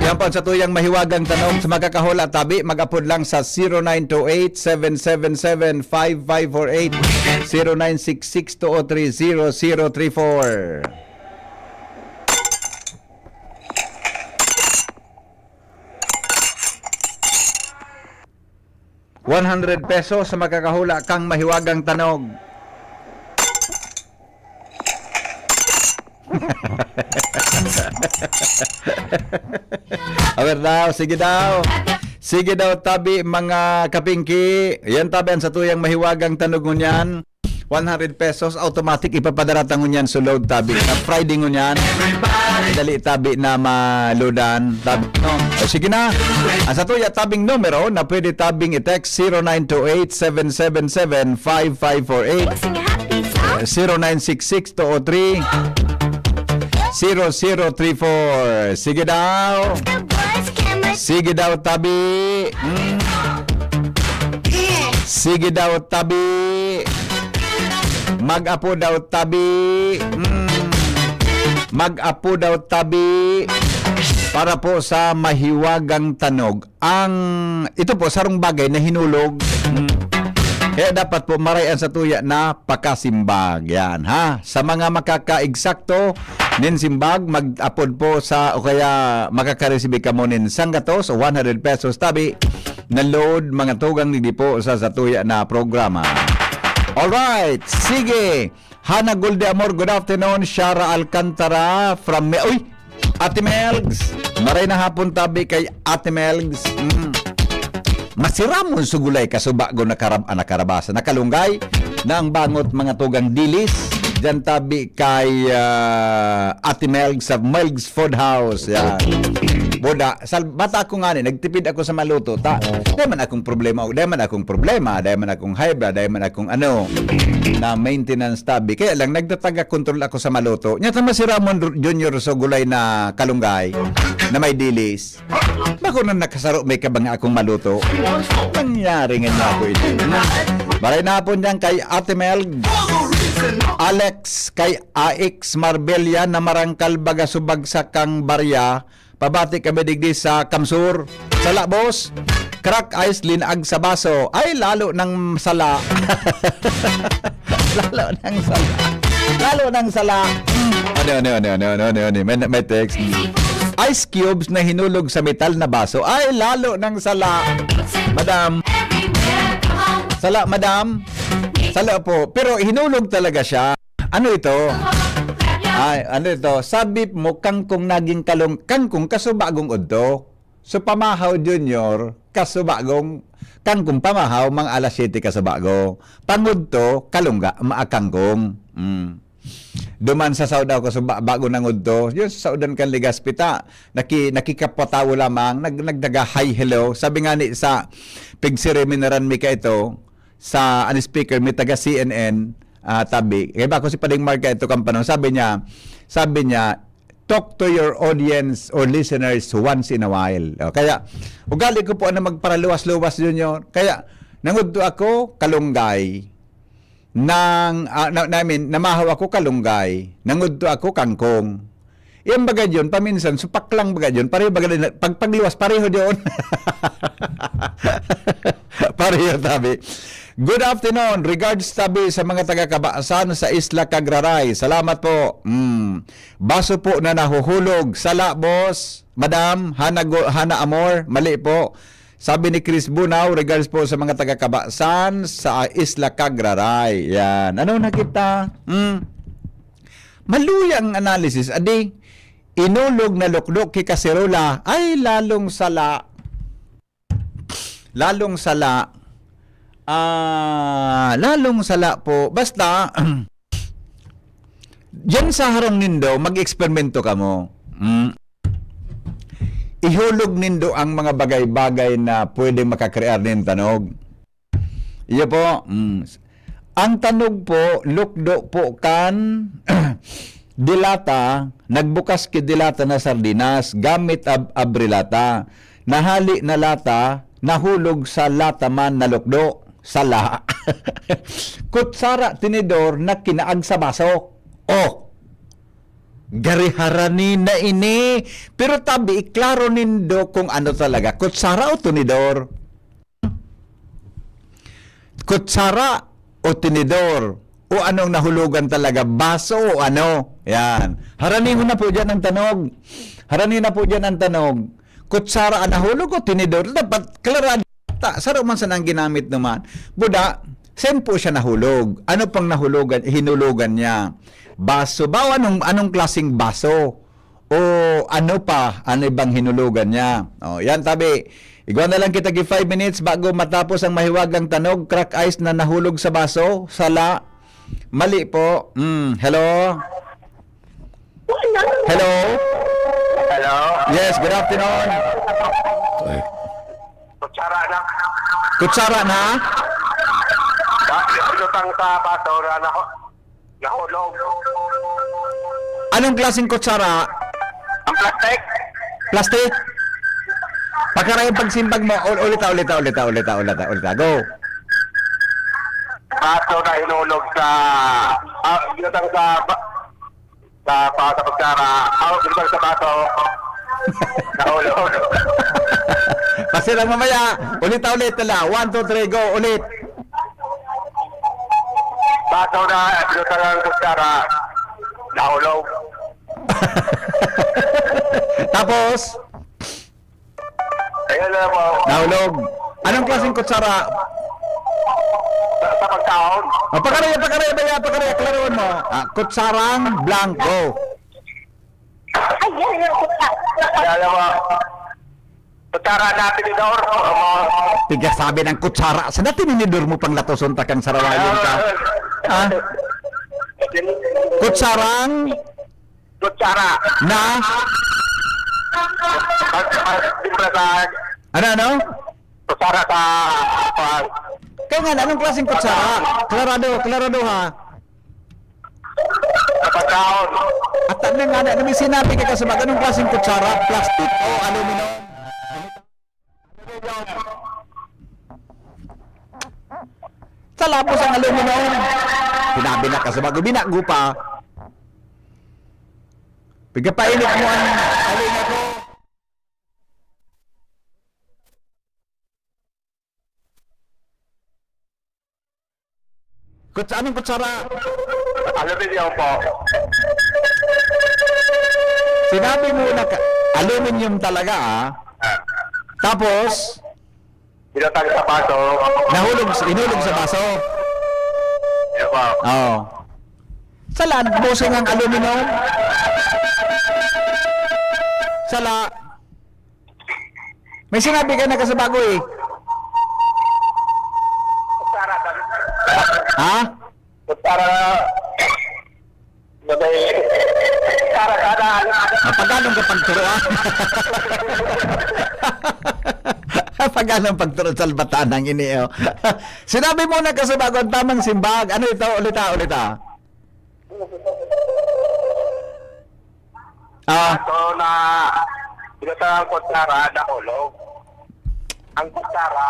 Yan po sa tuyang mahiwagang tanong sa magkakahula tabi, mag-upload lang sa 0928-777-5548 0966-203-0034. ₱100 sa magkakahula kang mahiwagang tanog. Awer daw, sige daw. Sige daw tabi mga kapingki. Yan tabi ang sa tuyang mahiwagang tanog ngunyan. ₱100 automatic ipapadara ngunyan sa load tabi. Sa Friday ngunyan. Dali tabi na maludan. Tabi, no? O, sige na. Ang sa tuya tabing numero na pwede tabing i-text 0928-777-5548 0966-203 0034. Sige daw. Sige daw tabi. Sige daw tabi. Mag-apo daw tabi. Mag-apo daw tabi. Para po sa mahiwagang tanog. Ito po sarong bagay na hinulog. Kaya dapat po marayan sa tuya na pakasimbag. Yan ha. Sa mga makaka-eksakto nin simbag, mag-upload po sa o kaya makaka-receive ka mo nin sanggatos o ₱100 tabi na load mga tugang nidi po sa tuya na programa. Alright, sige. Hana Golde Amor, good afternoon. Shara Alcantara from Ate Melgs. Maray na hapon tabi kay Ate Melgs. Masiramon sugulay kasubago na nakarabasa. Nakalunggay na ang bangot mga tugang dilis. Diyan tabi kay Ate Melgs sa Melgs Food House. Yan. Boda, bata ako nga nagtipid ako sa maluto. Dahil man akong problema. Dahil man akong high blood, dahil man akong na maintenance tabi. Kaya lang, nagtataga-control ako sa maluto. Nyata si Ramon Junior sugulay na kalunggay na may dilis. Bako na nakasaro may kabang akong maluto. Nangyari nga niya ako ito. Maray na po dyan kay Ate Melgs. Alex kay AX Marbella na marangkal baga subagsak kang barya. Pabati kami digdi sa Kamsur. Sala boss. Crack ice linag sa baso. Ay lalo ng sala. Lalo ng sala. Lalo ng sala. Ano. May text. Ice cubes na hinulog sa metal na baso. Ay lalo ng sala. Madam. Sala, madam. Sala po. Pero hinulog talaga siya. Ano ito? Ay, ano ito? Sabip mo kangkong naging kangkong kasubagong udto. So pamahaw junior kasubagong kangkong pamahaw mga alas 7 kasubago. Pangudto kalungga maakangkong. Duman sa saudaw ko bago ng udto. Yun sa saudan kan Ligaspita. Nakikapatawo lamang nagdaga hi hello. Sabi nga ni sa pigsire minaran mi ka ito sa speaker mi taga CNN tabi. Kaya ba ko si Pading Mark ito kampanon, sabi niya, talk to your audience or listeners once in a while. Kaya, ugali ko po na magparaluwas-luwas junior. Kaya, nangudto ako kalunggay. Namahaw ako kalunggay. Nangudto ako kangkong. Iyang bagay yun, paminsan, supak lang bagay yun. Pareho bagay, pagluwas, pareho yun. Pareho tabi. Good afternoon. Regards tabi sa mga taga-Kabaasan sa Isla Cagraray. Salamat po. Baso po na nahuhulog. Sala, boss. Madam, Hana Amor. Mali po. Sabi ni Chris Bunaw, regards po sa mga taga-Kabaasan sa Isla Cagraray. Yan. Ano nakita? Maluyang analysis. Adi, inulog na lukdok kay kaserola ay lalong sala. Lalong sala. Lalong sala po. Basta, dyan sa harong nindo, mag-eksperimento ka mo. Ihulog nindo ang mga bagay-bagay na pwedeng makakrear ng tanog. Iyo po. Ang tanog po, lukdo po kan dilata, nagbukas ki dilata na sardinas, gamit abrilata. Nahali na lata, nahulog sa lata man na lukdo. Sala. Kutsara tinidor na kinaag sa baso. Gariharani na ini. Pero tabi, iklaro nindo kung ano talaga. Kutsara o tinidor? Kutsara o tinidor? O anong nahulugan talaga? Baso o ano? Yan. Harani mo na po dyan ang tanong. Harani na po dyan ang tanong. Kutsara ang nahulog o tinidor? Dapat klarado. Saro man sa nang ginamit naman. Buda, saan po siya nahulog? Ano pang nahulugan, hinulugan niya? Baso ba? O anong klaseng baso? O ano pa? Ano ibang hinulugan niya? O, yan tabi. Igwa na lang kita 5 minutes bago matapos ang mahiwagang tanog. Crack ice na nahulog sa baso. Sala. Mali po. Hello? Hello? Hello? Yes, good afternoon. Kutsara na. Kutsara na? Pinutang sa bato na nahulog. Anong klaseng kutsara? Ang plastic? Plastic? Pagkarayang pagsimbag mo, ulita. Go. Bato na hinulog sa... pinutang sa kutsara. Pinutang sa bato. Nahulog. Kasi lang mamaya, ulit nila. 1, 2, 3, go, ulit. Bato na pinutang ang kutsara. Nahulog. Tapos, Ayun na po. nahulog. Anong klaseng kutsara? Sa pagkaon. Pagkaraya, klaruan mo. Kutsarang blanco. Kaya mo. Kutsara natin ni Dor. Tiga sabi ng kutsara. Sa natin ninidor mo pang latoson takang sarawayon ka. Ha? Kutsarang Kutsara. na... Timpla sa... Ano? Kutsara sa... Kaya nga, anong klaseng kutsara? Klarado ha. Sa pagkaon. At ano nga na, may sinabi ka kasabag, anong klaseng kutsara? Plastic o aluminum? Sa lapos ang aluminum. Sinabi na kasabag, binago pa. Pagkapainit mo ang alinga ko. Anong kutsara? Aluminium po. Sinabi mo na aluminum talaga Tapos, Binatang sa baso. inulog sa baso. Yan po. Oo. Sala, busing ang aluminum. Sala. May sinabi ka na kasabago eh. Kutsara. Ha? Kutsara. Kutsara kada. Pagkalong ka pagturoan. Pagkalong pagturo sa bataan ng iniyo. Sinabi mo na kasabago ang tamang simbag. Ano ito? Ulita. So na binatang ang kutsara na hulog. Ang kutsara,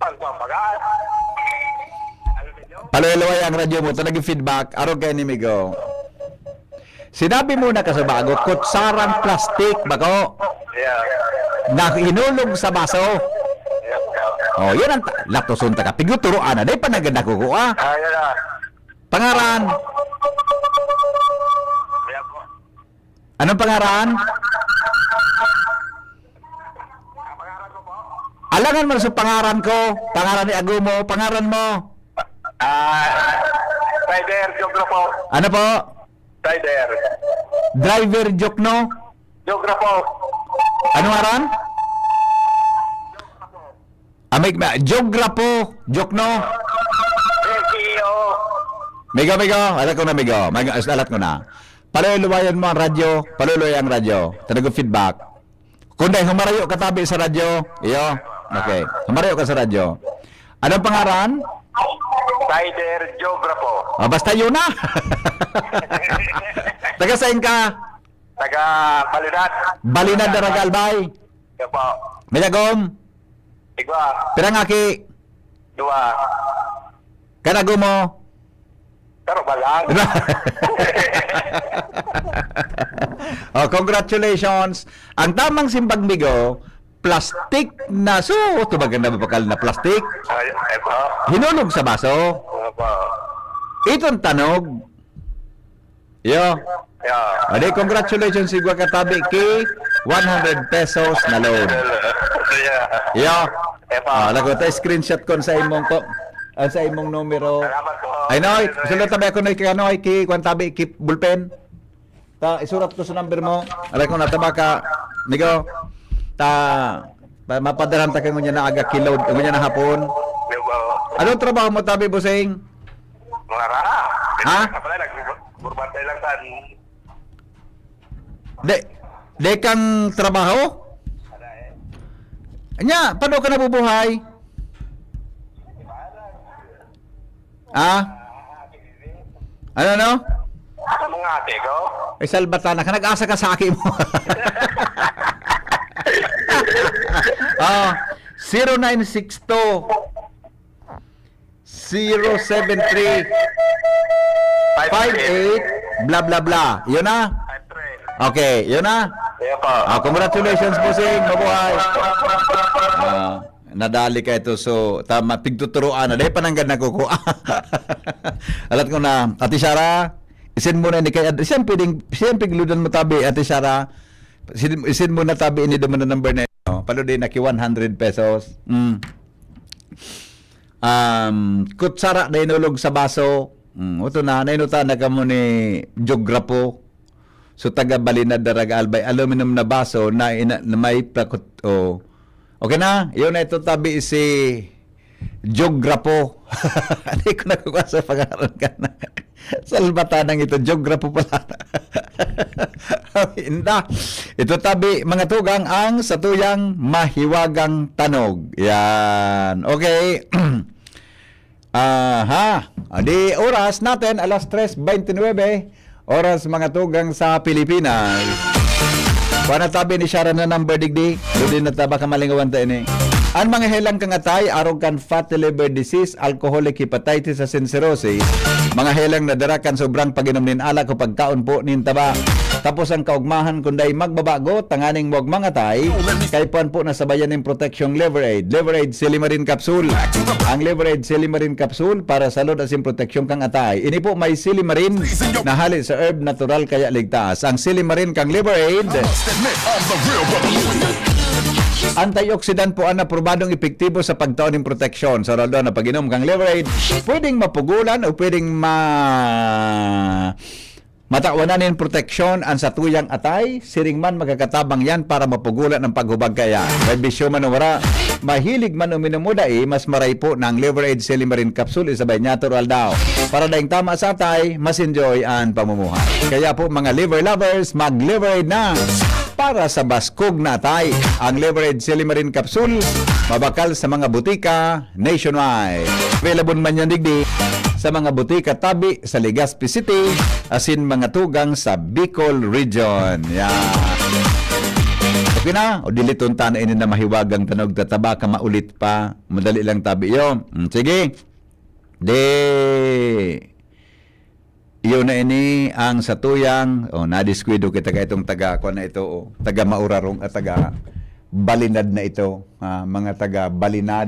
pagpapagal. Aluminium. Paluloy ang radyo mo. Ito naging feedback. Araw kayo ni Migo. Sinabi mo na kasabago, kutsarang plastik, bako, Yeah. na hinulog sa baso. Yeah. Oh, yan ang latoson ta ka. Piguturoan na. Day pa naganda ko Ayan na. Pangaran. Ayan po. Anong pangaran? Ang pangalan ko po? Alangan mo sa pangaran ko. Pangaran ni Agumo. Pangaran mo. Rider, geographo. Ano po? Rider. Driver Jokno. Geographo. Anong aran? Geograpo. Jokno. CEO. Migo. Alat ko na. Paluluwayan mo ang radyo. Paluluway ang radyo. Tanago feedback. Kunday, humarayo katabi sa radyo. Iyo. Okay. Humarayo ka sa radyo. Anong pangaran? Rider, geographo. Basta yun na. Taga saan ka? Taga Balinad. Balinad na Ragalbay. Yan po. Mayagom. Igwa. Pirangaki. Dua. Kanagumo. Pero balang. Oh, congratulations. Ang tamang simbang bigo, plastic na so, tumagan na bakal na plastic. Ay, po. Hinulog sa baso. Opo. Itong tanog. Yo. Yeah. Ade, congratulations sigwa katabi ki 100 pesos na load. Yeah. Yo. Epo. Lago tayo screenshot kon sa imong ko sa imong numero. Salamat po. Ay noy, sulod tabi ako noy kanoy ki kwan tabi ki bulpen. Ta isurat ko sa number mo. Alay ko nataba ka nigo. Mapadalhan ta kay ngunya na aga kilod, ngunya na hapon. Opo. Anong trabaho mo tabi busing? Mga raha. Ha? Kapala, nagburbantay lang sa De kang trabaho? Anya, paano ka nabubuhay? Ah? Ano no? sa mga ate ko. Ay salbatana ka, nag-asa ka sa akin mo. Ah, 0962 073 58 bla bla bla. Yun na? Okay, yun na? Kaya po. Congratulations po sing, mabuhay. Nadali ka ito, so tama, pigtuturuan na, dahil pananggad na kuko. Alat ko na, Ate Sara, isin mo na ni kay, siyang pigludan mo tabi, Ate Sara, isin mo na tabi, ini naman na number na ito, palo din naki 100 pesos. Kutsara na inulog sa baso, ito na, nainutan na ka mo ni geograpo, so taga Balinad Daraga Albay, aluminum na baso na, na may prakot, okay na, yun na ito tabi si geograpo. Hindi ko nakuha sa pag-aaral ka na. Salbatanang ito, geograpo pala. Inda. Ito tabi, mga tugang, ang satuyang mahiwagang tanog. Yan. Okay. Di oras natin, alas 3:29. Oras mga tugang sa Pilipinas. Panatabi ni Sharon na number digdi, doon na taba ka malingawan tayo ni. Ang mga helang kangatay, arog kan fatty liver disease, alcoholic hepatitis sa cirrhosis, mga helang nadarakan sobrang paginom nin alak o pagkaon po nin taba. Tapos ang kaugmahan kunday magbabago, tanganing wag mga tay, kay puan po nasabayan ng protection liver aid. Liver aid Silimarin Capsule. Ang liver aid Silimarin Capsule para sa lod asin protection kang atay. Ini po may Silimarin na hali sa herb natural kaya ligtas. Ang Silimarin kang liver aid, antioxidant po ang aprobadong epektibo sa pagtaon ng proteksyon. Sa lalo na pag-inom kang liver aid, pwedeng mapugulan o pwedeng matawanan ng proteksyon ang satuyang atay, siring man magkakatabang yan para mapugulan ang paghubag kaya. May bisyo man o wala, mahilig man uminom mo dai, mas maray po ng liver aid Silimarin Capsule, isabay natural daw. Para daing tama sa atay, mas enjoy ang pamumuhay. Kaya po mga liver lovers, mag-liver aid na! Para sa baskog na atay, ang liver aid Silimarin Capsule, mabakal sa mga butika nationwide. Available man yan digdi sa mga butika tabi sa Legazpi City, asin mga tugang sa Bicol Region. Yan. Okay na? O diliton na ini na mahiwagang tanog tataba ka maulit pa. Madali lang tabi yun. Sige. Iyon na ini ang satuyang, nadiskwento kita ka itong taga ko na ito, taga Maurarong at taga Balinad na ito, mga taga Balinad,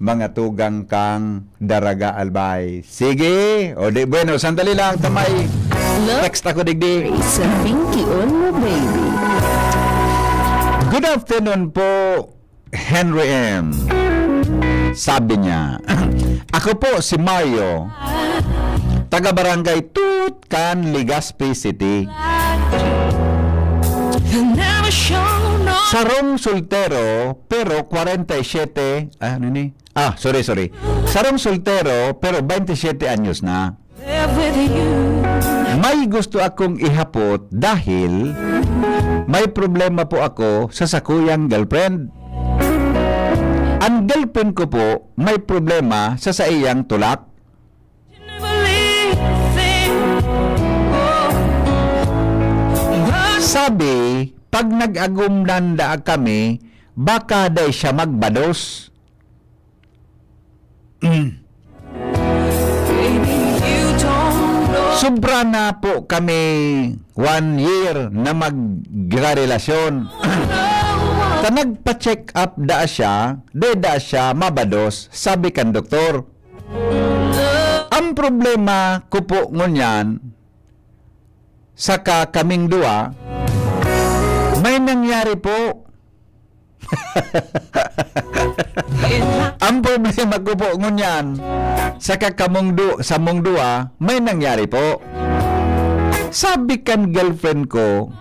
mga tugang kang Daraga Albay. Sige, bueno, sandali lang, tamay. Text ako digdi. Sa pinky on mo, baby. Good afternoon po, Henry M. Sabi niya, ako po si Mario, taga Barangay Tutcan, Legazpi City. Sarong soltero pero 47, sorry. Sarong soltero pero 27 anyos na. May gusto akong ihapot dahil may problema po ako sa sakuyang girlfriend. Ang girlfriend ko po may problema sa iyang tulak. Sabi, pag nag-agumnanda kami, baka day siya magbados. Baby, you don't Sobra na po kami 1 year na magrelasyon. Ta nagpa-check up da siya mabados, sabi kan doktor. Ang problema ko po ngunyan, saka kaming dua, may nangyari po. Ang problema ko po ngunyan, saka sa mong dua, may nangyari po. Sabi kan girlfriend ko,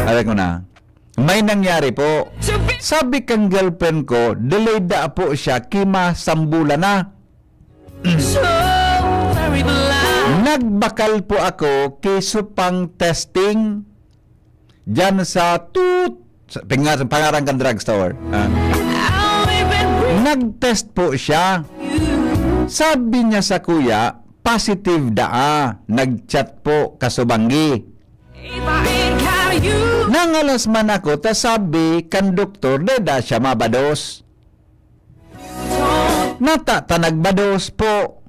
alam ko na, may nangyari po. Sabi kang girlfriend ko, delayed da po siya, kima sambula na. Nagbakal po ako kisupang testing dyan sa pangarang kang drugstore. Nag-test po siya. Sabi niya sa kuya, positive daa. Nag-chat po kasubanggi. Nangalas man ako, ta sabi kan doktor, da siya mabados. Nata tanagbados po.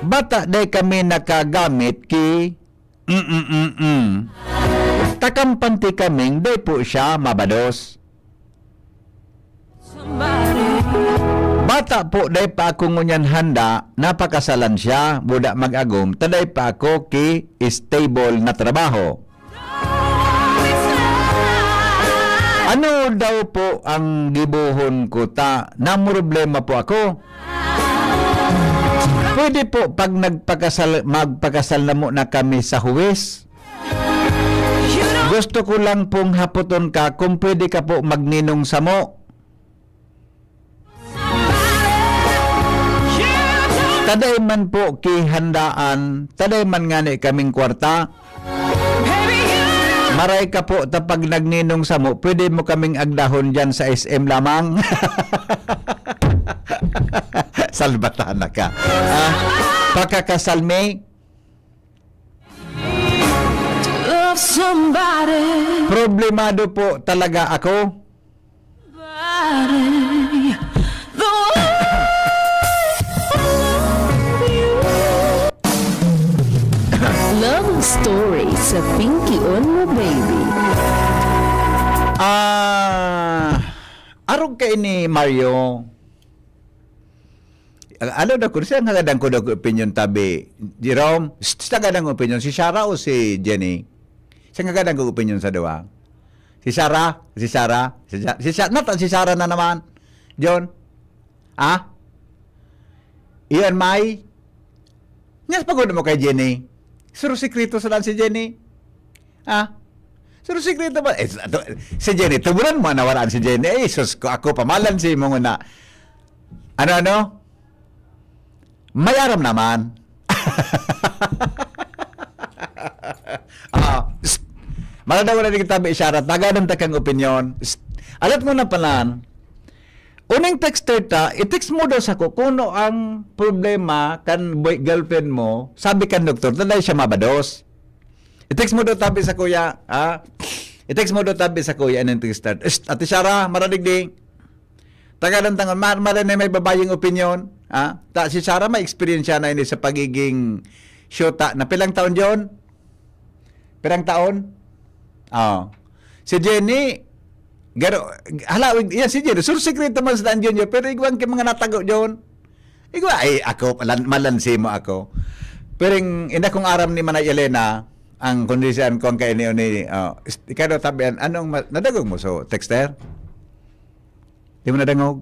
Bata day kami nakagamit ki takampanti kaming day po siya mabados. Bata po day pa ako ngunyan handa, napakasalan siya, buda mag-agom, taday pa ako ki stable na trabaho. Ano daw po ang gibuhon ko ta? Namroblema po ako. Pwede po pag magpakasal na mo na kami sa huwes. Gusto ko lang pong haputon ka kung pwede ka po magninong sa mo. Taday man po kihandaan, taday man ngani kaming kwarta. Maray ka po tapag nagninong sa mo, pwede mo kaming agdahon dyan sa SM lamang. Salbatana ka. Pakakasal me. Love somebody, Problemado po talaga ako. body, the Love story sa Pinky on mo, baby. Arog kay ni Mario. Ano na ko siya ngagadang ko opinion tabi. Jerome, sa gadang opinion si Sarah o si Jenny? Siya ngagadang ko opinion sa dua. Si Sarah, nata si Sarah na naman. John. Iyan May. Ngas pagod mo kay Jenny. Suro sekreto sa si Jenny. Suro sekreto ba? Si Jenny, tuburan mo nawaraan si Jenny. Sus ko ako pamalan si mo na. Ano? May aram naman. Maladaw na rin kitabi isyarat. Tagadang takang opinion. Alat mo na palan. Uning texter ta, i-text mo daw sa ko kuno ang problema kan girlfriend mo, sabi kan doktor, taday siya mabados. I-text mo daw tabi sa kuya, I-text mo daw tabi sa kuya, anong texter. Ate Sarah, maradig di. Tagadang tangan, maran na may babaying opinion. Si Sarah, may experience siya na ini sa pagiging shota. Na pilang taon yun? Pilang taon? Si Jenny, yan si Jenny, sursekreto man sa Danjon yun, pero igwang ka mga natago yun. Ako, malansi mo ako. Pero ina kong aram ni Manay Elena, ang kondisyon ko ang kainio ni, ikaw daw tabian, anong, nadagog mo so, texter? Di mo nadangog?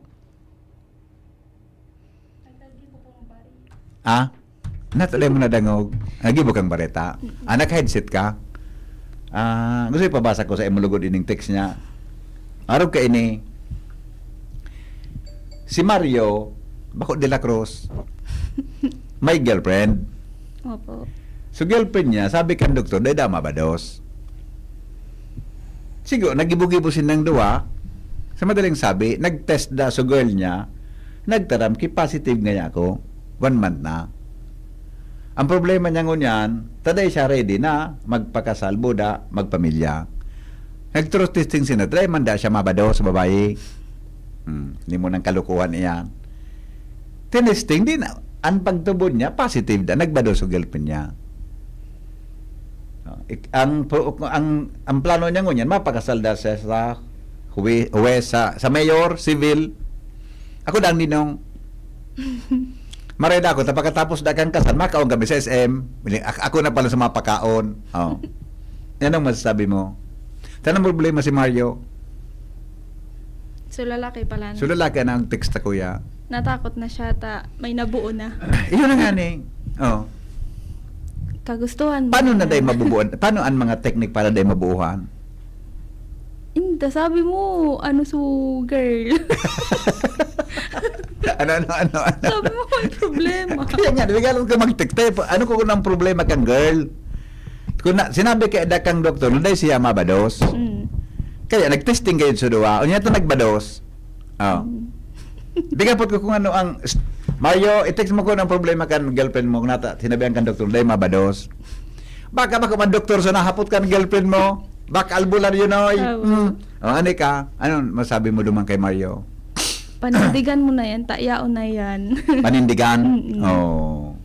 Natulay mo nadangog. Nagibo kang bareta. Naka-headset ka? Gusto ipabasa ko sa imulugod ining text niya. Araw ka ini, si Mario, Bako de la Cruz, may girlfriend. Opo. So girlfriend niya, sabi kan doktor, day dama bados. Sigo, nagibugibusin ng duwa, sa madaling sabi, nag-test da so girl niya, nagtaram ki positive nga ako, 1 month na. Ang problema niya ngunyan, taday siya ready na magpakasal, buda, magpamilya. Nag-truth testing sila, try man da siya mabado sa babae. Hindi mo nang kalukuhan iyan. Tinesting, ang pagtubod niya, positive na, nagbados sa girlfriend niya. Ang plano niya ngunyan, mapakasalda siya sa sa mayor, civil. Ako dang ninong. Maray na ako, pagkatapos na kang kasal, makaon kami sa SM. Ako na pala sa mga pakaon. Oh. Yan ang masasabi mo. Tanang problema si Mario. So, lalaki pala na. So lalaki na ang text na kuya. Natakot na siya, may nabuo na. Iyon na nga ni. Oh. Kagustuhan mo. Paano na day mabubuan? Paano ang mga teknik para day mabuuhan? Hindi, sabi mo, girl. Ano? Sabi mo, may problema. Kaya nga, bigyan ko mag-text. Ano ko ng problema kang girl? Sinabi kay kang doktor, nunday siya mabados. Kaya nag-testing kayo sa duwa. O niya ito nagbados. Oh. Bigyan po ko kung ano ang... Mario, i-text mo ko ng problema kan girlfriend mo. Sinabihan kang doktor, nunday mabados. Baka man doktor sa nahapot kan girlfriend mo. Baka albular yun, oy. O, ano ka? Ano masabi mo duman kay Mario? Panindigan mo na yan, tayaon na yan. Panindigan? Oh.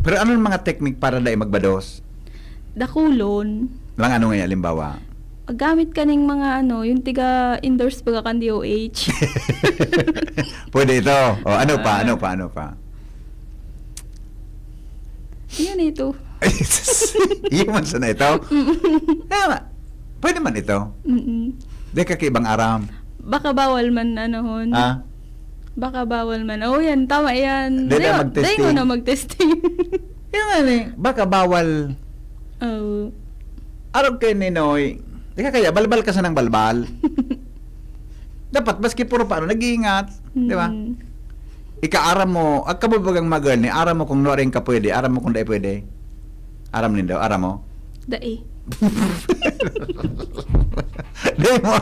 Pero ano ang mga teknik para day magbados? Dakulon. Lang ano ngayon, halimbawa? Gamit ka ng mga yung tiga-endorse baga kan DOH. Pwede ito. O, ano pa? Yan ito. Iyon sa na ito? Tama. Pwede man ito. Di ka kaibang aram. Baka bawal man hon. Ha? Baka bawal man. Oh, yan. Tama yan. Di na mag-testing. Dahil mo na mag-testing. Yung nga baka bawal. Oh. Araw kay Ninoy. Di ka kaya, balbal ka sa ng balbal. Dapat, maski puro paano, nag-iingat. Di ba? Ika-aram mo, ang kababagang magal ni, aram mo kung noring ka pwede, aram mo kung dahi pwede. Aram din daw, aram mo. Dai. Dahi mo,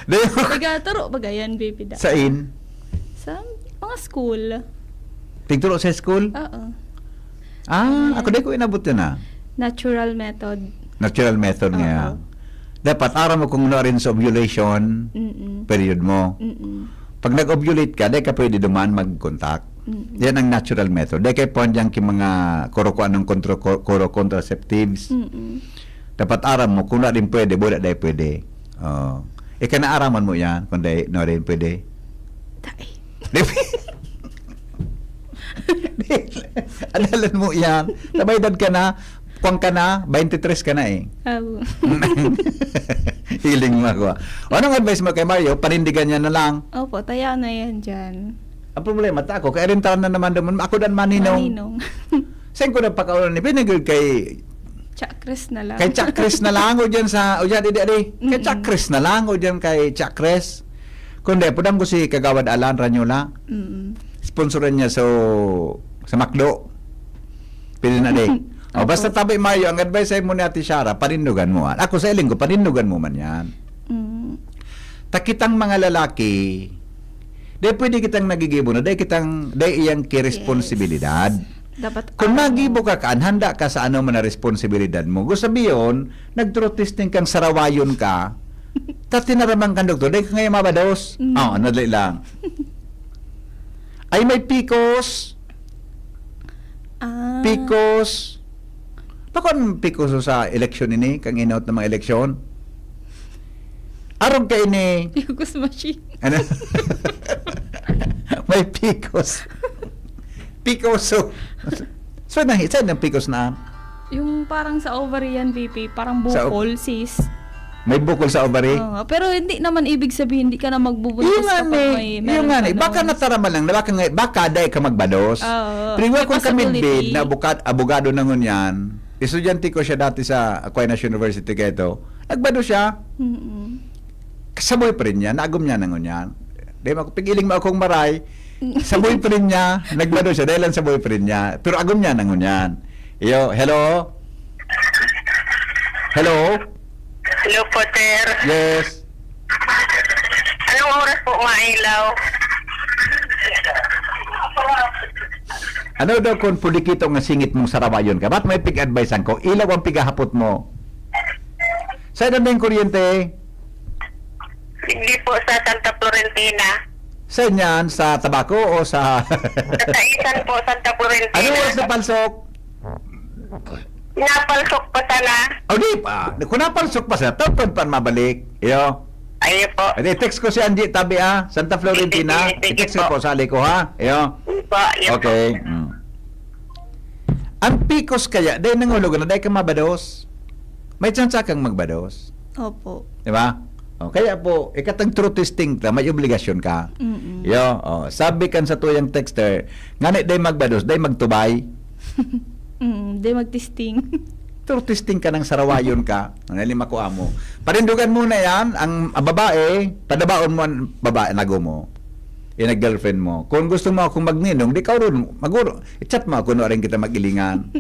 dahi mo. Bagataro, bagayan, baby da. Sain? Sa mga school. Tigturo sa school? Oo. Ako dahi ko inabot yun Natural method. Natural method nga. Dapat aram mo kung norin sa ovulation period mo. Pag nag-ovulate ka, dahi ka pwede dumaan mag-contact. Yan ang natural method. Dahi kayo po dyan ki mga kurokuan ng contraceptives. Dapat aram mo kung norin pwede, buda dahi pwede. Ika na araman mo yan kung dahi norin pwede. Dai. Adalan mo yan. Sabay dad ka na, kuwang ka na, 23 ka na eh. Oh. Healing mo ako. Anong advice mo kay Mario? Panindigan niya na lang. Opo, taya na yan dyan. Ang problema, ako, kaya rin taon na naman naman, ako dan maninong. Maninong. Saan ko na pakaulan ni Pinagod kay Chakres na lang. kay Chakres na lang o dyan sa, o dyan, kay Chakres na lang o dyan kay Chakres. Kundi, pudam ko si Kagawad Alan Ranyola. Sponsoran niya sa McDo. Pili na din. O, basta tabi Mario, ang advice sa'yo mo ni Ate Shara, panindugan mo. Ako sa iling ko, panindugan mo man yan. Takitang mga lalaki, dahil pwede kitang nagigibo na, dahil iyang kiresponsibilidad. Dapat Kung magibo ka kaan, handa ka sa ano man na responsibilidad mo. Gusto sabihin, nag-truth testing kang sarawayon ka, tatinaramang kang doktor, dahil ka ngayon mabados. Nadali lang. Ay, may PCOS. PCOS. Bakit PCOS sa eleksyon ini, kang inout ng mga eleksyon? Arog ka ini. Picos machine. Ano? May PCOS. PCOS. So, saan ng PCOS na? Yung parang sa ovary yan, VP. Parang bukol, sis. May bukol sa ovary? Pero hindi naman ibig sabihin, hindi ka na magbubuntis kapag may yung nga baka natarama lang, baka dahil ka magbados. Pero kung kami bid na abogado na ngunyan, estudyante ko siya dati sa Aquinas University kayo, nagbado siya. Saboy pa rin niya, naagom niya na ngunyan. Dahil pigiling mo akong maray, saboy pa rin niya, nagbado siya, dahil lang saboy pa rin niya. Pero agom niya na ngunyan. Hello? Hello? Hello po, sir. Yes. Anong oras po mailaw? Ano daw kung pulikito nga singit mong sarawayon ka? Ba't may pig-advisean ko? Ilaw ang pigahapot mo. Saan na yung kuryente? Hindi po sa Santa Florentina. Sa inyan, sa tabako o sa... Kataisan po, Santa Florentina. ano oras na palsok? Napalsok pa sana. O di pa. Kung napalsok pa siya, taon pa mabalik. Iyo. Ayun po. Edi, text ko si Angie Tabi Santa Florentina. Sige, I-text ko po. po, sali ko ha. Iyo. Po, ayun po. Okay. Ang pikos kaya, dahil nangulog na, dahil ka mabados. May chance kang magbados. Opo. Di ba? Kaya po, ikatang true testing ta, may obligasyon ka. Mm-mm. Yo, sabi kan sa tuyang texter, ngani day magbados, day magtubay. Di magtisting. True testing ka ng sarawayon ka. Ang lima ko amo. Parindugan mo na yan, ang babae, padabaon mo ang babae, nago mo. Yan ang girlfriend mo. Kung gusto mo akong magninong, di ka ron, maguro. I-chat mo ako, no rin kita magilingan.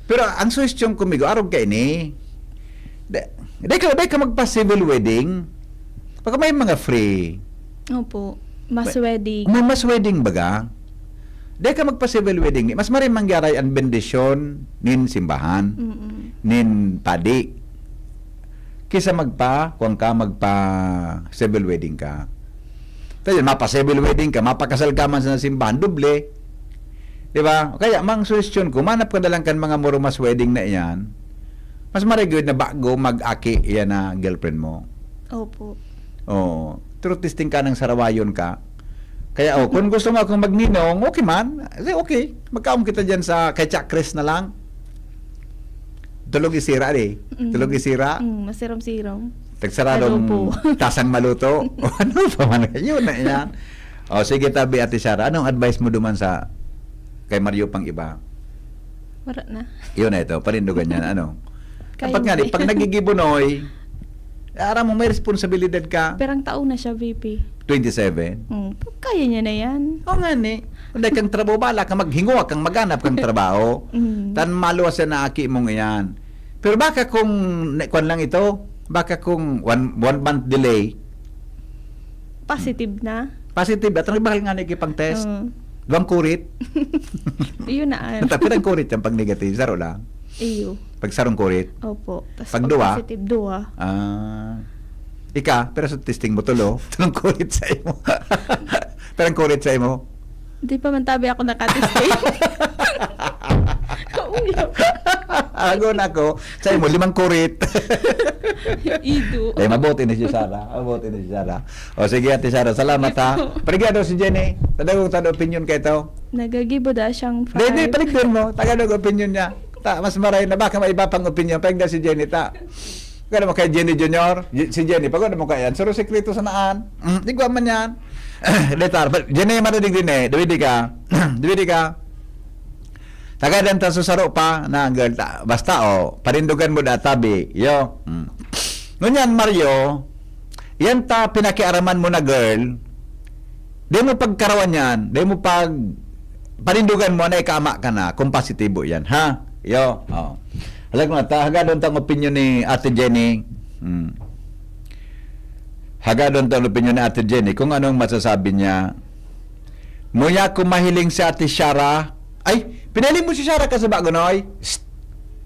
Pero ang suggestion ko, migo, arog ka ini. Di ka magpa-civil wedding. Baka may mga free. Opo. Mas wedding. May mas wedding baga. Di ka magpa-civil wedding. Mas maring mangyaray ang bendisyon nin simbahan, Mm-mm. nin padi. Kisa kuwang ka magpa-civil wedding ka. Kaya mapa-civil wedding ka, mapakasal ka man sa simbahan, doble. Di ba? Kaya, mang suggestion ko, manap ka na lang kan mga muro mas wedding na iyan, mas marigod na bago mag-aki yan na girlfriend mo. Opo. Oo. True testing ka ng sarawayon ka. Kaya, kung gusto mo akong magninong, okay man. Okay. Magkaom kita dyan sa kay Chuck Chris na lang. Tulog isira, Tulog isira. Masiram-siram. Tagsaradong Adobo. tasang maluto. O ano pa man. Yun na yan. O sige tabi, Ate Sara. Anong advice mo duman sa kay Mario pang iba? Wala na. Yun na ito. Parindugan yan. Ano? Kaya Dapat nga, mo eh. pag nagigibunoy, aram mo may responsibilidad ka. Perang taon na siya, VP. 27. Kaya niya na yan. O nga ni. Kung kang trabaho, bala ka maghingo, kang maghanap kang trabaho. Tan maluwas na aki mong iyan. Pero baka kung, kwan lang ito, baka kung one month delay, Positive na. positive, at ang bakal nga nagipang test. Duwang kurit. Yun na. Tapi ang kurit yung pag negative, saro lang. Iyo. Pag sarong kurit. Opo. Tas Pag duwa? positive, duwa. Ika, pero sa testing mo tulo, tulong kurit sa imo. Pero ang kurit sa imo. Hindi pa man tabi ako nakatistay. Kauyo. Ago na ako, sa imo, 5 kurit. Ido. Eh, mabuti ni si Sara. Mabuti ni si Sara. O sige, Ate Sara, salamat ha. Paligado si Jenny. Tadagong opinion ka ito. Nagagibo da siyang 5. Hindi, paligdan mo. Tagalog opinion niya. Mas maray na baka may iba pang opinion. Paligdan si Jenny ta. Kaya mo kay Jenny Junior. Si Jenny, pagod mo kaya yan. Suro sekreto sa naan. Di ko man yan. Letar. Jenny, marinig din eh. Duwidi ka. Duwidi ka. Tagadan ta susaro pa na girl. Basta parindugan mo da tabi. Yo. Ngunyan, Mario, yan ta pinakiaraman mo na girl. Di mo pagkarawan yan. Di mo parindugan mo na ikama ka na kung positibo yan, ha? Yo. Halag mo na ta, hagadon tang opinion ni Ate Jenny. Hagadon tang opinion ni Ate Jenny kung anong masasabi niya. Muya kung mahiling si Ate Shara. Ay, pinahiling mo si Shara ka sa bago, Noy?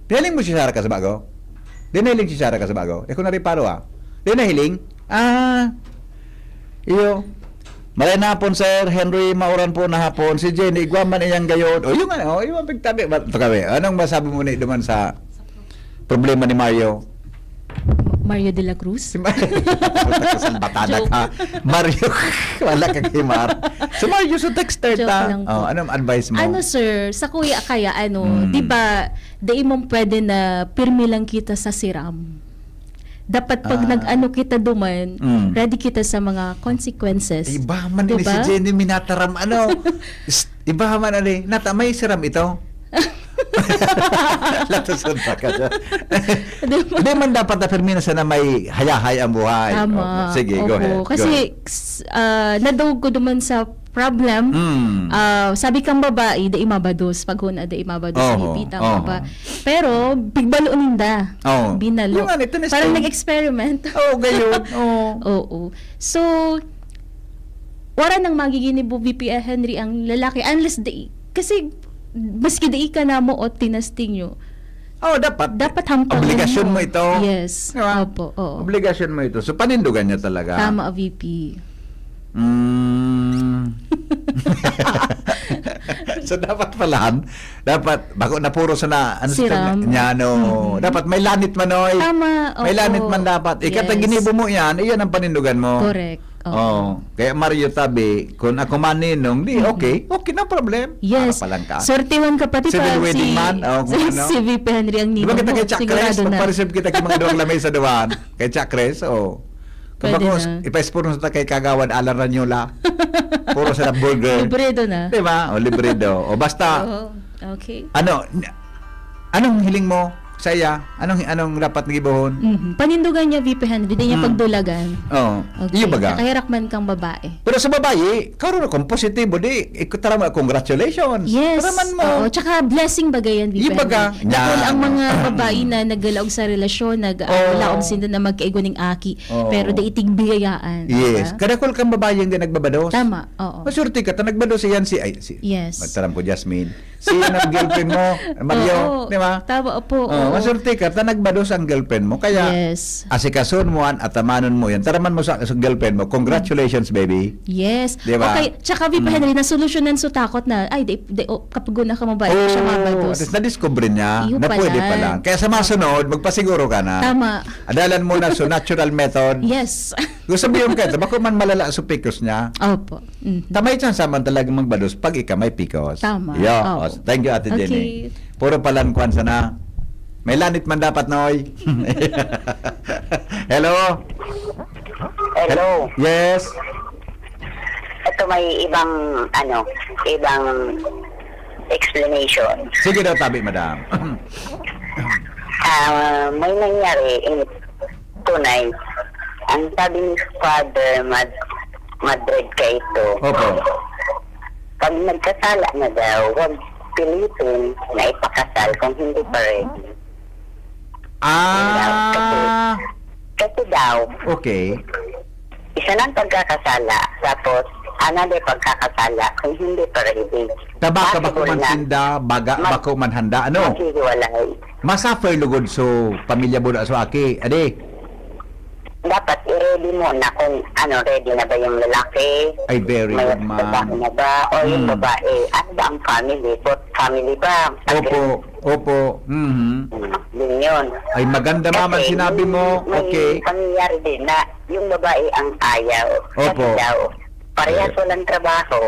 Pinahiling mo si Shara ka sa bago? Di nahiling si Shara ka sa bago? Eh kung nariparo Di nahiling? Iyo. Malay na hapon, Sir Henry, mauran po na hapon. Si Jenny, igwaman iyang gayon. O, yung ano, yung pagtabi. Ito kami, anong masabi mo ni duman sa problema ni Mario? Mario de la Cruz. Si Mario. Batada ka. Mario, wala kang himar. Si Mario, so texter Joke ta. lang po. Anong advice mo? Ano sir, sa kuya kaya di ba, di mong pwede na pirmi lang kita sa siram. Dapat pag nag-ano kita duman, ready kita sa mga consequences. Iba man Diba? ni si Jenny minataram iba man ali nata may siram ito. Latasan pa ka dyan. Hindi man dapat na permina sa na may hayahay ang buhay. Tama. Sige, go Opo. ahead. Kasi nadawag ko duman sa problem. Sabi kang babae, di imabados. Pag huna, di imabados. Ipita mo ba? Pero, bigbalo ninda. Binalo. Yung ano, ito na Parang stone. nag-experiment. Gayon. Oo. So, wala nang magiging ni VP Henry ang lalaki unless kasi maski di ka na mo o tinasting nyo, dapat hampagan obligasyon mo ito. Yes. Diba? Opo. Oo. Obligasyon mo ito. So, panindugan niya talaga. Tama, VP. So dapat pala, dapat bako na puro sa na ano Siram. niya no. Dapat may lanit man oy. Tama. May opo. lanit man dapat. Ikata Yes. ginibo mo yan, iyan ang panindugan mo. Correct. Oo. Oh, kaya Mario Tabi, kung ako maninong, di okay, no problem. Yes. Para palang ka. Sortiwan ka pati Civil pa wedding man? Oh, kung ano? si VP Henry ang Di ninong ba kita mo. kay Chakres? Sigurado na. Magpa-receive kita kay mga duwang lamay sa duwan. Kay Chakres, oh. Kapag Pwede ko, na. ipaispuro sa kay Kagawan Alan Ranyola. Puro sa burger. Libredo na. Di ba? O librido. O basta, Oo. Okay. anong hiling mo sa iya? Anong dapat nagibohon? Panindugan niya VP Henry, di niya pagdulagan. Oh, Okay. iyo baga. Nakahirakman kang babae. Pero sa babae, karon akong positibo di. Ikutara mo, congratulations. Yes. Taraman mo. Oo. Tsaka blessing bagayan, VP Yung baga. Henry. Dahil Yan. ang mga babae na naggalaog sa relasyon, laon sila na magkaigo ng aki, Oo. pero di itig biyayaan. Yes. Diba? Kadakol kang babae yung di nagbabados. Tama. Oo. Masurti ka, ta nagbados yan si Yes. magtaram ko Jasmine. Si ang girlfriend mo, Mario, Oo. di ba? Tama po. Oh, masurti ka, ta nagbados ang girlfriend mo. Kaya, Yes. asikason mo at atamanon mo yan. Taraman mo sa girlfriend mo. Congratulations, baby. Yes. Diba? Okay, tsaka VP Henry, nasolusyonan sa takot na, ay, kapag na ka mabae, oh, siya mabados. at least na-discover niya Iyo na pala. pwede pala. Kaya sa masunod, magpasiguro ka na. Tama. Adalan mo na sa natural method. Yes. Kung sabihin ka, bako man malala sa pikos niya, Opo. tamay chance man talaga magbados pag ika may pikos. Tama. Yeah. Opo. Thank you, Ate Okay. Jenny. Puro palankuan sana. May lanit man dapat, Noy. Hello? Hello. Yes? Ito may ibang explanation. Sige daw, tabi, madam. May nangyari tunay. Ang sabi ni Father Madrid kay ito, Opo. pag nagkasala na daw, huwag pilitin na ipakasal kung hindi pa ready. Kasi daw, Okay. isa lang pagkakasala, tapos another pagkakasala kung hindi pa ready. Tabaka bako Possible man na sinda, baga bako man handa. Ano? maghihiwalay. Masuffer lugod so pamilya buda so aki. Ade. Dapat i-ready mo na kung ready na ba yung lalaki, Ay, very may good, babae ma'am. na ba, o yung babae, ano ba ang family? Both family ba? Opo. Opo. Mhm. Din yun. Ay maganda ma'am ang Kasi sinabi mo. may Okay. pangyayari din na yung babae ang ayaw. Opo. Kasi daw, parehas walang trabaho,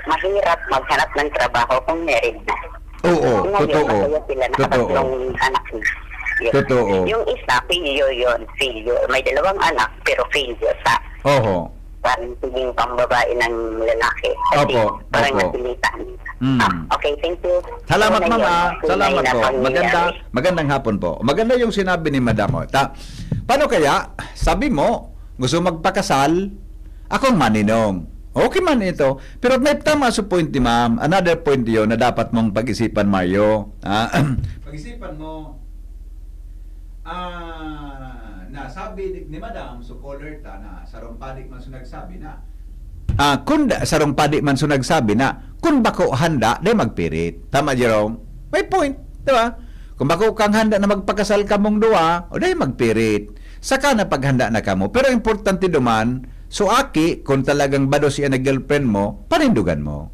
mahirap maghanap ng trabaho kung married na. Oo, Ngayon, totoo. masaya sila, Totoo. nakatatlong anak niya. Yun. Totoo. Yung isa, failure yun. Failure. May dalawang anak, pero failure sa Oho. parang pagiging pambabae ng lalaki. Kasi Opo, parang opo. napilitan. Mm. Okay, thank you. Salamat Yun na ma'am. yun. Ah. Salamat Tunay na po. pangyayari. Magandang hapon po. Maganda yung sinabi ni Madam. Paano kaya? Sabi mo, gusto magpakasal, akong maninong. Okay man ito. Pero may tama sa point ni ma'am. Another point yun na dapat mong pag-isipan, Mario. Pag-isipan mo, na sabi ni Madam, so caller ta na sarong padik man so nagsabi na kung sarong padik man so nagsabi na kung bako handa day magpirit. Tama, Jerome? May point, di ba? Kung bako kang handa na magpakasal ka mong duwa, o day magpirit. Saka na paghanda na kamo. Pero importante duman, so aki, kung talagang bado siya na girlfriend mo, panindugan mo.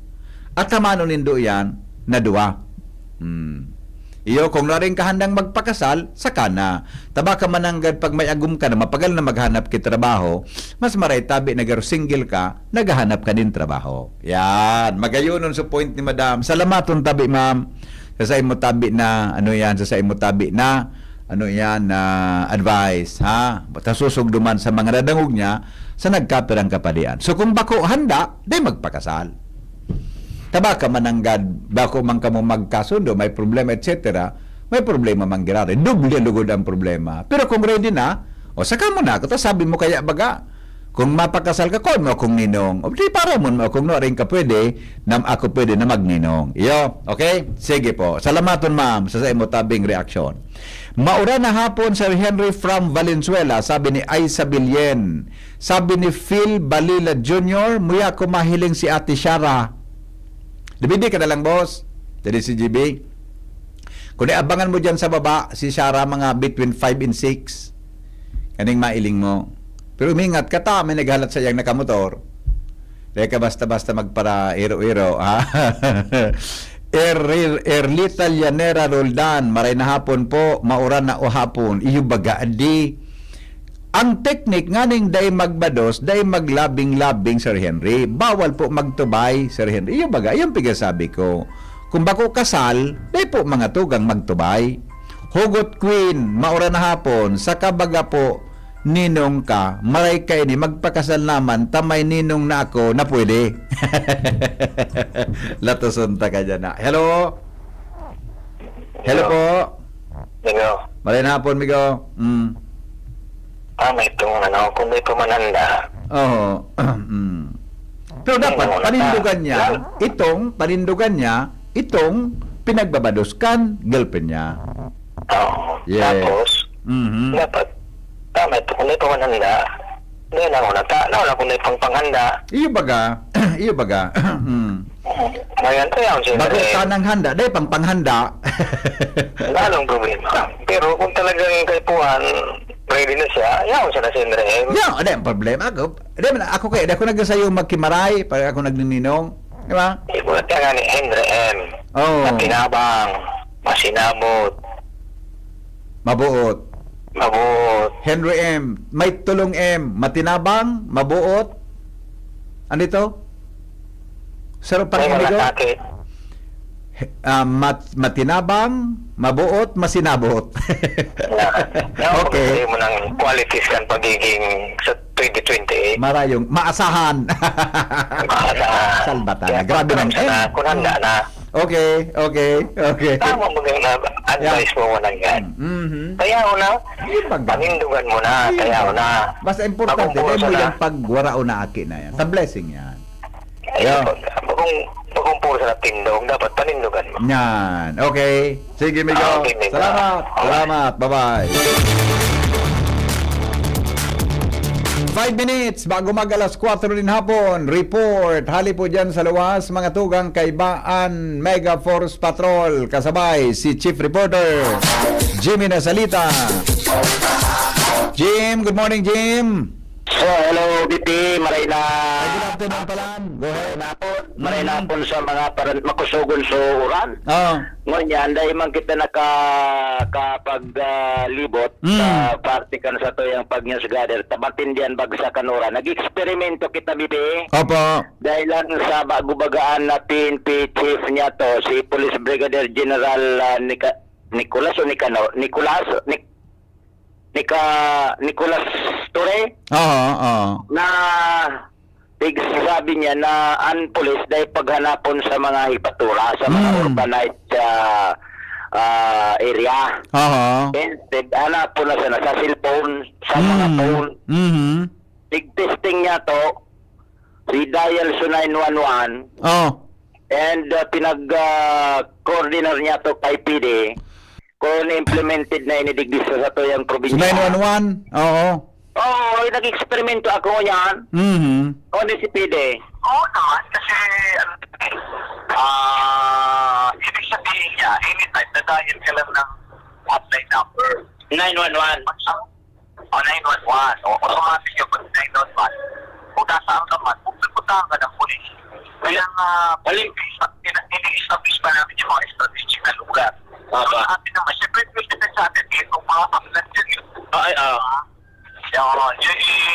At tamano nindo yan na duwa. Iyo, kung naring kahandang magpakasal, saka na. Taba ka mananggad pag may agum ka na mapagal na maghanap ki trabaho, mas maray tabi na garo single ka, naghahanap ka din trabaho. Yan, magayunon sa point ni Madam. Salamaton tabi, ma'am. Sa imo tabi na, sa imo tabi na, advice, ha? Tasusog duman sa mga nadangog niya sa nagkapirang kapadian. So kung bako handa, day magpakasal. Taba ka mananggad, bako man ka mo magkasundo, may problema, etc. May problema man girari. Doble lugod ang problema. Pero kung ready na, saka mo na ako. Sabi mo kaya baga, kung mapakasal ka, kung mo akong ninong. O di para mo kung no rin ka pwede, ako pwede na magninong. Iyo, okay? Sige po. Salamaton, ma'am, sa imo tabing reaksyon. Maura na hapon sa Henry from Valenzuela, sabi ni Aiza Bilyen. Sabi ni Phil Balila Jr., muya ko mahiling si Ate Shara. Dibidi ka na lang, boss. Dari si GB. Kung abangan mo dyan sa baba, si Shara mga between 5 and 6. Kaning mailing mo. Pero umingat ka ta, may naghalat sa iyang nakamotor. Teka, basta-basta magpara iro-iro, ha? Erlita Llanera Roldan, maray na hapon po, mauran na o hapon, iyo baga, di. Ang teknik nga ning day magbados, day maglabing-labing, Sir Henry. Bawal po magtubay, Sir Henry. Iyo baga, yung pigasabi ko. Kung bako kasal, day po mga tugang magtubay. Hugot Queen, mauran na hapon, sa kabaga po, ninong ka, maray kay ni magpakasal naman, tamay ninong na ako na pwede. Latosunta ka dyan na. Hello? Hello po? Migo, Maray na hapon, Migo. may itong kung may pamananda. Oo. Pero dapat panindugan niya, itong pinagbabadoskan, girlfriend niya. Oo. Yeah. Tapos, Mhm. dapat, tama ito, kung may pamananda, hindi na ako na kung may panghanda. Iyo baga, iyo baga. Ngayon, kaya ako Bakit siyempre, ka nang handa? Day, pang panghanda. lalong problema. Pero kung talagang kaipuhan, ready na siya, ayaw siya na siyempre. Yeah, ada ang problema ako. Ako kaya, ako nagsasayo magkimaray, para ako nagnininong. Di ba? Ibulat ka nga ni Henry M. Oo. Matinabang, masinabot, Mabuot. mabuot, Henry M. May tulong M. Matinabang, mabuot. Ano ito? Sarap may pang amigo? malasakit. Matinabang, mabuot, masinabot. Okay. Okay. Mo ng qualities kan pagiging sa 2028. Marayong maasahan. Salbatan. Grabe ng M. Kung handa na, Okay. tama mo yung advice mo na yan. Mhm. Kaya mo na, Pag panindugan mo na, kaya mo na. basta importante, Makumpulsa dahil mo na. yung pagwarao na aki na yan. Sa blessing yan. Ayun, kung puro sa tindog, dapat panindugan mo. Yan. Okay. Sige, Migo. Okay, Migo. Salamat. Bye-bye. 5 minutes bago mag-alas 4 rin hapon. Report. Hali po dyan sa luwas. Mga tugang kaibaan Mega Force Patrol. Kasabay si Chief Reporter Jimmy Nasalita. Jim, good morning, Jim. So, hello, BP, maray na. Good afternoon, Palan. Go ahead. Maray na po sa mga makusugon sa uran. Oh. Ngunyan, dahil man kita nakapaglibot sa party kan sa to yung pag-news gather, tabatindihan bagsakan oran. Nag-eksperimento kita, BP. Opo. Dahil lang sa bagubagaan na PNP chief niya to, si Police Brigadier General Nicolas Ture, na sabi niya na ang police dahil paghanapon sa mga hipatura, sa mga urbanized area. Instead, hanapon na sana sa cellphone, sa mga phone. Tig-testing niya to, dial sa 911, and pinag-coordinate niya to kay PD, kung implemented na inidigdis sa to yung probinsya. 911? Oo. Oo, nag-eksperimento ako yan. O ni si PD. Oo naman, kasi ibig sabihin niya, anytime na dial ka lang ng hotline number. 911. O 911. O automatic yung 911. Kung nasaan ka man, pupuntahan ka ng pulis. Kaya ini-establish pa namin yung mga strategic na lugar. So, atin naman, siyempre, sa atin itong mga upland dyan.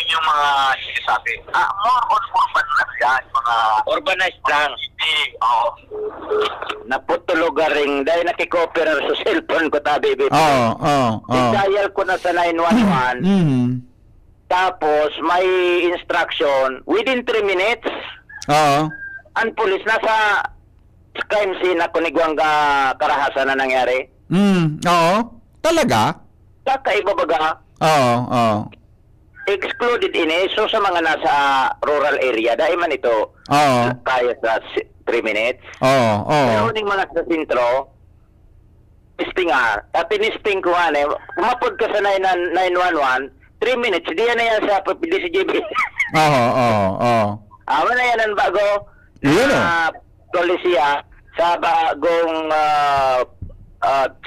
Yung mga sinasabi. More on urban lang yan. Mga urbanized lang. Naputulugaring dahil nakikopera sa cellphone ko tabi. Dial ko na sa 911. Tapos may instruction within 3 minutes. Ang pulis nasa crime scene na kunigwang karahasan na nangyari. Talaga? Kakaiba baga. Excluded ini. So sa mga nasa rural area, dahil man ito kaya sa 3 minutes. Pero yung mga sa sentro, testing tinisting ko kumapod ka sa 911, 3 minutes, diyan na yan sa PDCGB. Awa na yan ang bago polisiya sa bagong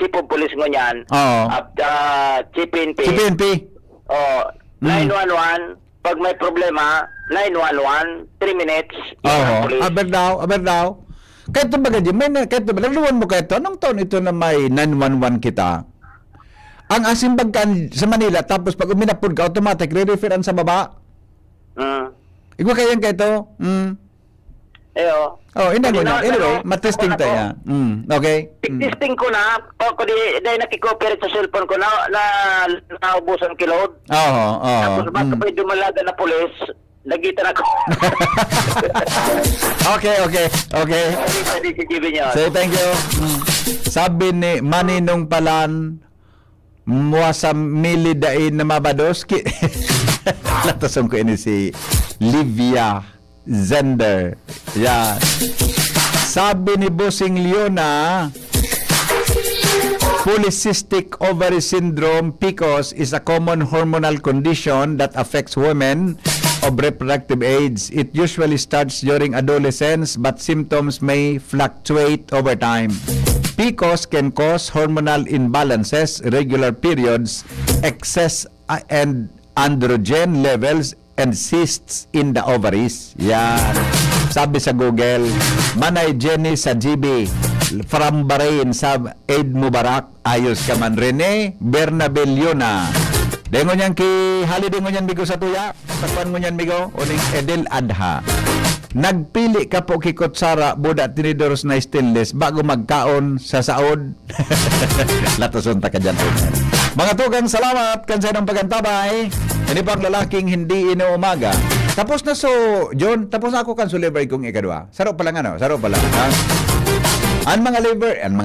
chief of police ngunyan at chief PNP. 911 pag may problema, 911, 3 minutes. Oo. police. Aber daw. Kahit ito baga, kahit ito, nagluwan mo kahit ito, anong taon ito na may 911 kita? Ang asimbag ka sa Manila, tapos pag uminapod ka, automatic, re-referan sa baba. Ikaw kaya yan kahit ito? Eyo. Oh, anyway, matesting tayo yan. Okay? Testing ko na, ako dahil nakikooperate sa cellphone ko na naubusan kilod. Oo. Tapos baka pa dumalaga na pulis, nagitan ako. Okay. Say thank you. Sabi ni Maninong Palan, muwasa milidain na mabadoski. Latasong ko ini si Livia Zender. Yeah. Sabi ni Bossing Leona, polycystic ovary syndrome, PCOS, is a common hormonal condition that affects women of reproductive age. It usually starts during adolescence, but symptoms may fluctuate over time. PCOS can cause hormonal imbalances, irregular periods, excess and androgen levels, and cysts in the ovaries. Yan. Sabi sa Google, Manay Jenny sa GB, from Bahrain, sa Eid Mubarak, ayos ka man. Rene Bernabeliona. Dengo niyan hali dengo niyan bigo sa tuya. Takpan mo niyan bigo. Uning Edel Adha. Nagpili ka po kikot Sara buda tinidoros na stainless bago magkaon sa saod. Latoson ta ka dyan. Mga tugang, salamat kansa ng pagantabay. Ini pang lalaking hindi inuumaga. Tapos na John, tapos na ako kan liver kong ikadwa. Saro pa lang Saro pa lang. Ha? Ang mga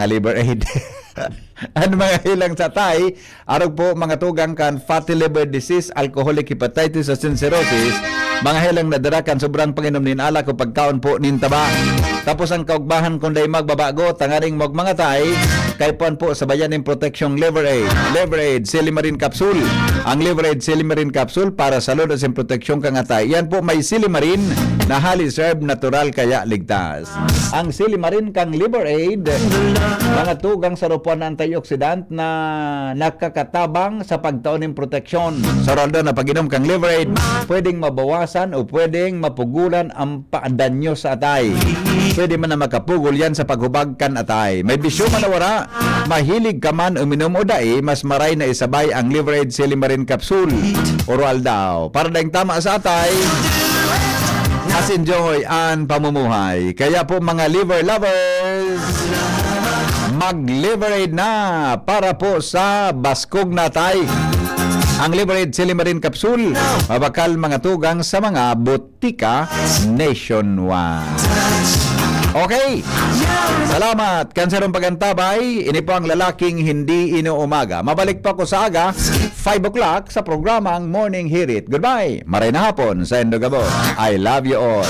liver aid. Ang mga hilang sa tay, arog po mga tugang kan fatty liver disease, alcoholic hepatitis, at cirrhosis, mga hilang nadarakan sobrang panginom nin ala ko pagkaon po nin taba. Tapos ang kaugbahan kung day magbabago, tangaring mag mga tay, kay puan po sa Bayaning Protection Liver Aid Silimarin Capsule. Ang Liver Aid Silimarin Capsule para sa lodo sa proteksyon kang atay. Yan po may Silimarin na highly served natural kaya ligtas. Ang Silimarin kang Liver Aid, mga tugang sa rupuan na antioxidant na nakakatabang sa pagtaon ng proteksyon. Sa roldo na pag-inom kang Liver Aid, pwedeng mabawasan o pwedeng mapugulan ang paadanyo sa atay. Pwede man na makapugol yan sa paghubag kan atay. May bisyo man na wara, mahilig ka man uminom o dai, mas maray na isabay ang Liver Aid Silimarin Capsule. Oral daw. Para daing tama sa atay, as enjoy ang pamumuhay. Kaya po mga liver lovers, mag-Liver Aid na para po sa baskog na tay. Ang Liver Aid Silimarin Capsule, mabakal mga tugang sa mga botika nationwide. Okay. Salamat. Kansarong pagantabay. Ini po ang lalaking hindi inuumaga. Mabalik pa ko sa aga, 5 o'clock sa programang Morning Hirit. Goodbye. Maray na hapon sa Endogabon. I love you all.